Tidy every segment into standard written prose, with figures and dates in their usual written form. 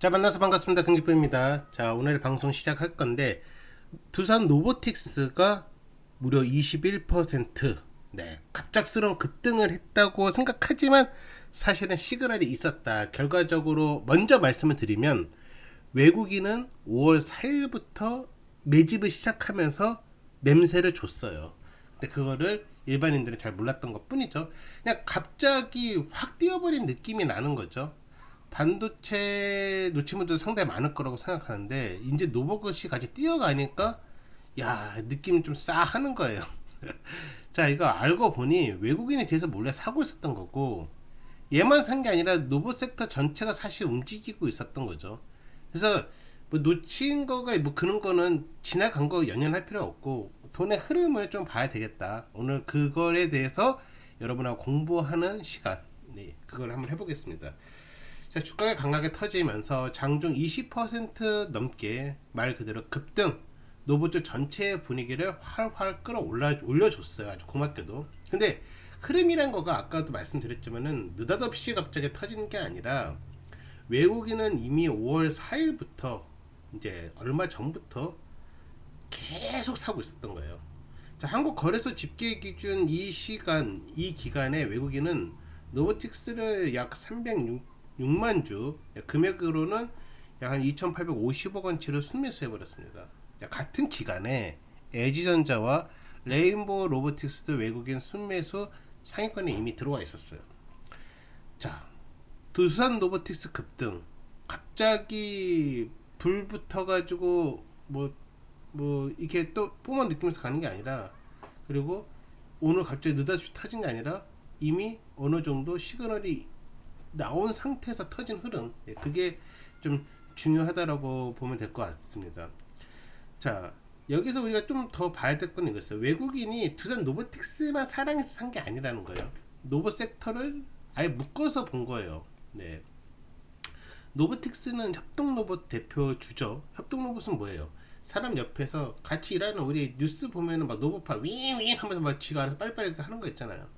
자, 만나서 반갑습니다. 금기표입니다. 자, 오늘 방송 시작할 건데 두산 로보틱스가 무려 21% 네, 갑작스러운 급등을 했다고 생각하지만 사실은 시그널이 있었다. 결과적으로 먼저 말씀을 드리면 외국인은 5월 4일부터 매집을 시작하면서 냄새를 줬어요. 근데 그거를 일반인들은 잘 몰랐던 것 뿐이죠. 그냥 갑자기 확 뛰어버린 느낌이 나는 거죠. 반도체 놓친 분들 상당히 많을 거라고 생각하는데 이제 노버것이 같이 뛰어가니까 야 느낌 좀 싸하는 거예요. 자, 이거 알고 보니 외국인에 대해서 몰래 사고 있었던 거고 얘만 산 게 아니라 노버 섹터 전체가 사실 움직이고 있었던 거죠. 그래서 뭐 놓친 거가 뭐 그런 거는 지나간 거 연연할 필요 없고 돈의 흐름을 좀 봐야 되겠다. 오늘 그거에 대해서 여러분하고 공부하는 시간, 네, 그걸 한번 해보겠습니다. 자, 주가가 강하게 터지면서 장중 20% 넘게 말 그대로 급등, 노보주 전체의 분위기를 활활 올려줬어요. 아주 고맙게도. 근데 흐름이란 거가 아까도 말씀드렸지만은 느닷없이 갑자기 터지는 게 아니라 외국인은 이미 5월 4일부터 이제 얼마 전부터 계속 사고 있었던 거예요. 자, 한국 거래소 집계 기준 이 기간에 외국인은 노보틱스를 약 306만 주, 금액으로는 약 한 2,850억 원치를 순매수해 버렸습니다. 같은 기간에 LG전자와 레인보우 로보틱스도 외국인 순매수 상위권에 이미 들어와 있었어요. 자, 두산 로보틱스 급등, 갑자기 불 붙어가지고 이렇게 또 뿜어 느끼면서 가는 게 아니라, 그리고 오늘 갑자기 느닷없이 터진 게 아니라 이미 어느 정도 시그널이 나온 상태에서 터진 흐름, 그게 좀 중요하다라고 보면 될 것 같습니다. 자, 여기서 우리가 좀 더 봐야 될 건 이거였어요. 외국인이 두산 로보틱스만 사랑해서 산 게 아니라는 거예요. 노보 섹터를 아예 묶어서 본 거예요. 네. 노보틱스는 협동로봇 대표 주죠. 협동로봇은 뭐예요? 사람 옆에서 같이 일하는, 우리 뉴스 보면은 막 로봇파 윙윙 하면서 막 지가 알아서 빨리빨리 하는 거 있잖아요.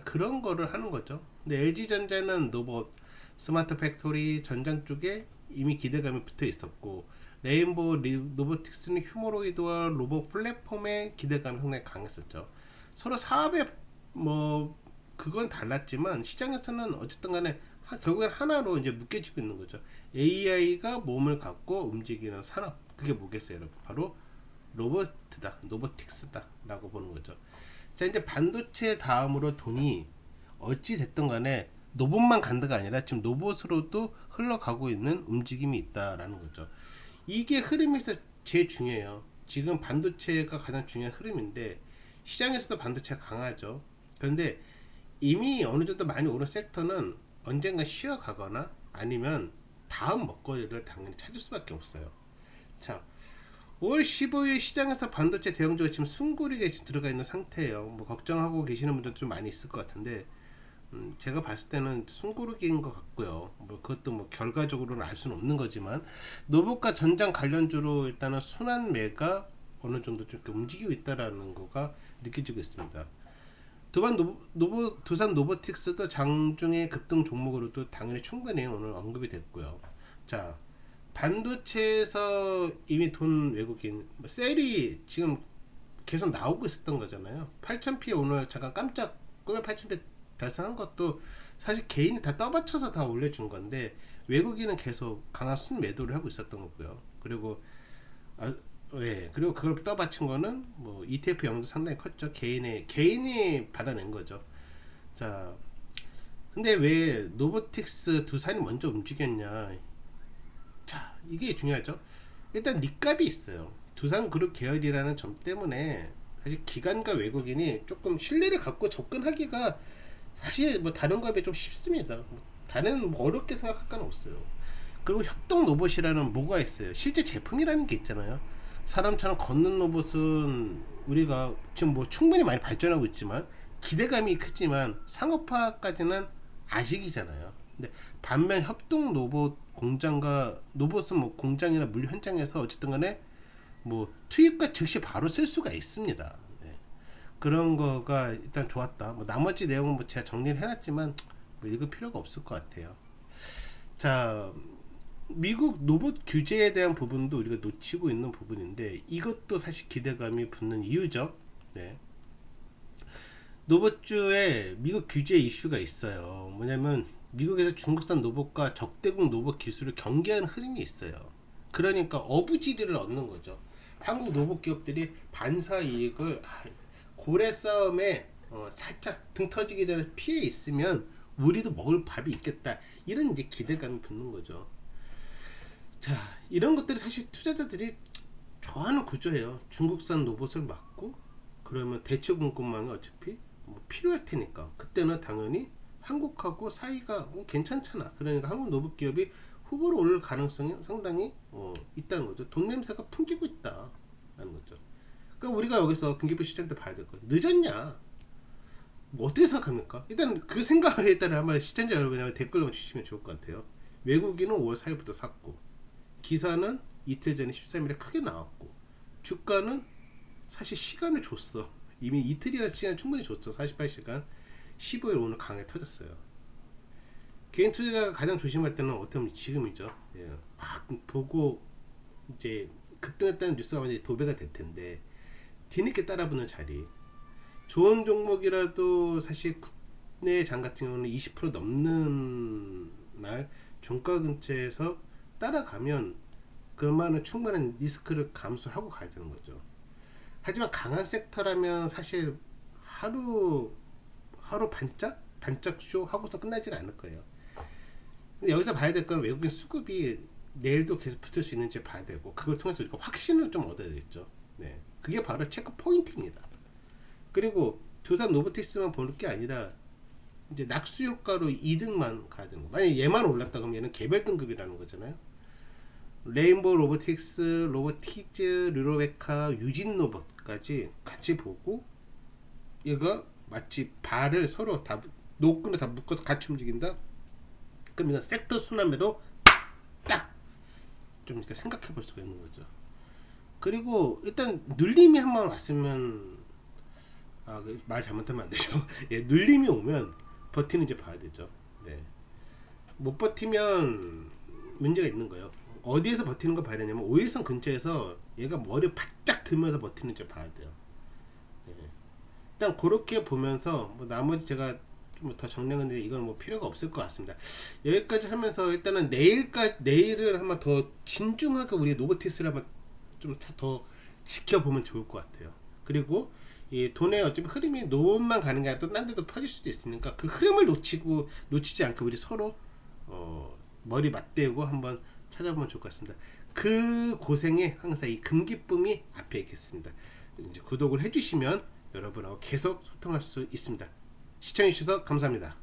그런 거를 하는 거죠. 근데 LG전자는 로봇, 스마트 팩토리, 전장 쪽에 이미 기대감이 붙어 있었고, 레인보우 로보틱스는 휴머로이드와 로봇 플랫폼의 기대감이 상당히 강했었죠. 서로 사업에 그건 달랐지만 시장에서는 어쨌든 간에 결국엔 하나로 이제 묶여지고 있는 거죠. AI가 몸을 갖고 움직이는 산업, 그게 뭐겠어요, 여러분? 바로 로보트다, 로보틱스다 라고 보는 거죠. 자, 이제 반도체 다음으로 돈이 어찌 됐든 간에 로봇만 간다가 아니라 지금 로봇으로도 흘러가고 있는 움직임이 있다라는 거죠. 이게 흐름에서 제일 중요해요. 지금 반도체가 가장 중요한 흐름인데 시장에서도 반도체가 강하죠. 그런데 이미 어느 정도 많이 오른 섹터는 언젠가 쉬어가거나 아니면 다음 먹거리를 당연히 찾을 수밖에 없어요. 자, 5월 15일 시장에서 반도체 대형주가 지금 숨고르게 지금 들어가 있는 상태예요. 걱정하고 계시는 분들도 좀 많이 있을 것 같은데, 제가 봤을 때는 숨고르기인 것 같고요. 그것도 결과적으로는 알 수는 없는 거지만, 노봇과 전장 관련주로 일단은 순환 매가 어느 정도 좀 움직이고 있다라는 거가 느껴지고 있습니다. 두산 로보틱스도 장중의 급등 종목으로도 당연히 충분히 오늘 언급이 됐고요. 자, 반도체에서 이미 돈 외국인 셀이 지금 계속 나오고 있었던 거잖아요. 8,000p 오늘 잠깐 깜짝 꿈에 8,000p 달성한 것도 사실 개인이 다 떠받쳐서 다 올려준 건데 외국인은 계속 강한 순매도를 하고 있었던 거고요. 그리고 그리고 그걸 떠받친 거는 ETF 영도 상당히 컸죠. 개인이 받아낸 거죠. 자, 근데 왜 노보틱스 두산이 먼저 움직였냐? 자, 이게 중요하죠. 일단 니값이 있어요. 두산그룹 계열이라는 점 때문에 사실 기관과 외국인이 조금 신뢰를 갖고 접근하기가 사실 다른 거에 비해 좀 쉽습니다. 다른 어렵게 생각할 건 없어요. 그리고 협동 로봇이라는 뭐가 있어요. 실제 제품이라는 게 있잖아요. 사람처럼 걷는 로봇은 우리가 지금 충분히 많이 발전하고 있지만 기대감이 크지만 상업화까지는 아직이잖아요. 근데 반면 협동 로봇 공장과 로봇은 공장이나 물 현장에서 어쨌든 간에 투입과 즉시 바로 쓸 수가 있습니다. 네. 그런 거가 일단 좋았다. 나머지 내용은 제가 정리를 해놨지만 읽을 필요가 없을 것 같아요. 자, 미국 로봇 규제에 대한 부분도 우리가 놓치고 있는 부분인데 이것도 사실 기대감이 붙는 이유죠. 네. 로봇주에 미국 규제 이슈가 있어요. 뭐냐면 미국에서 중국산 로봇과 적대국 로봇 기술을 경계하는 흐름이 있어요. 그러니까 어부지리를 얻는 거죠. 한국 로봇 기업들이 반사 이익을 고래 싸움에 살짝 등 터지게 되는 피해 있으면 우리도 먹을 밥이 있겠다, 이런 이제 기대감이 붙는 거죠. 자, 이런 것들이 사실 투자자들이 좋아하는 구조예요. 중국산 로봇을 막고 그러면 대체 공급망이 어차피 뭐 필요할 테니까 그때는 당연히 한국하고 사이가 괜찮잖아. 그러니까 한국 로봇 기업이 후보로 오를 가능성이 상당히 있다는 거죠. 돈 냄새가 풍기고 있다는 거죠. 그러니까 우리가 여기서 금기부 시장 때 봐야 될 거예요. 늦었냐? 뭐 어떻게 생각합니까? 일단 그 생각을 일단 한번 시청자 여러분이 댓글로 주시면 좋을 것 같아요. 외국인은 5월 4일부터 샀고 기사는 이틀 전에 13일에 크게 나왔고 주가는 사실 시간을 줬어. 이미 이틀이라는 시간 충분히 줬죠. 48시간. 15일 오늘 강하게 터졌어요. 개인 투자자가 가장 조심할 때는 어떻게 보면 지금이죠. 예. 확 보고 이제 급등했다는 뉴스가 완전히 도배가 될 텐데 뒤늦게 따라붙는 자리. 좋은 종목이라도 사실 국내 장 같은 경우는 20% 넘는 날 종가 근처에서 따라가면 그만은 충분한 리스크를 감수하고 가야 되는 거죠. 하지만 강한 섹터라면 사실 하루 반짝 쇼 하고서 끝나지는 않을 거예요. 근데 여기서 봐야 될 건 외국인 수급이 내일도 계속 붙을 수 있는지 봐야 되고 그걸 통해서 우리가 확신을 좀 얻어야겠죠. 네, 그게 바로 체크 포인트입니다. 그리고 두산 로보틱스만 보는 게 아니라 이제 낙수 효과로 2등만 가야 되는 거. 만약 얘만 올랐다 그러면 얘는 개별 등급이라는 거잖아요. 레인보우 로보틱스, 로보티즈, 르로베카, 유진 로봇까지 같이 보고 얘가 마치 발을 서로 다 노끈을 다 묶어서 같이 움직인다. 그럼 이건 섹터 순환매도 딱 좀 생각해 볼 수가 있는 거죠. 그리고 일단 눌림이 한번 왔으면 말 잘못하면 안 되죠. 예, 눌림이 오면 버티는지 봐야 되죠. 네. 못 버티면 문제가 있는 거예요. 어디에서 버티는 거 봐야 되냐면 5일선 근처에서 얘가 머리 바짝 들면서 버티는지 봐야 돼요. 네. 일단 그렇게 보면서 뭐 나머지 제가 좀 더 정리했는데 이건 뭐 필요가 없을 것 같습니다. 여기까지 하면서 일단은 내일을 한번 더 진중하게 우리 로보티스를 한번 좀 더 지켜보면 좋을 것 같아요. 그리고 이 돈의 어차피 흐름이 노만 가는 게 아니라 또 딴 데도 퍼질 수도 있으니까 그 흐름을 놓치지 않고 우리 서로 머리 맞대고 한번 찾아보면 좋을 것 같습니다. 그 고생에 항상 이 금기쁨이 앞에 있겠습니다. 이제 구독을 해주시면 여러분하고 계속 소통할 수 있습니다. 시청해주셔서 감사합니다.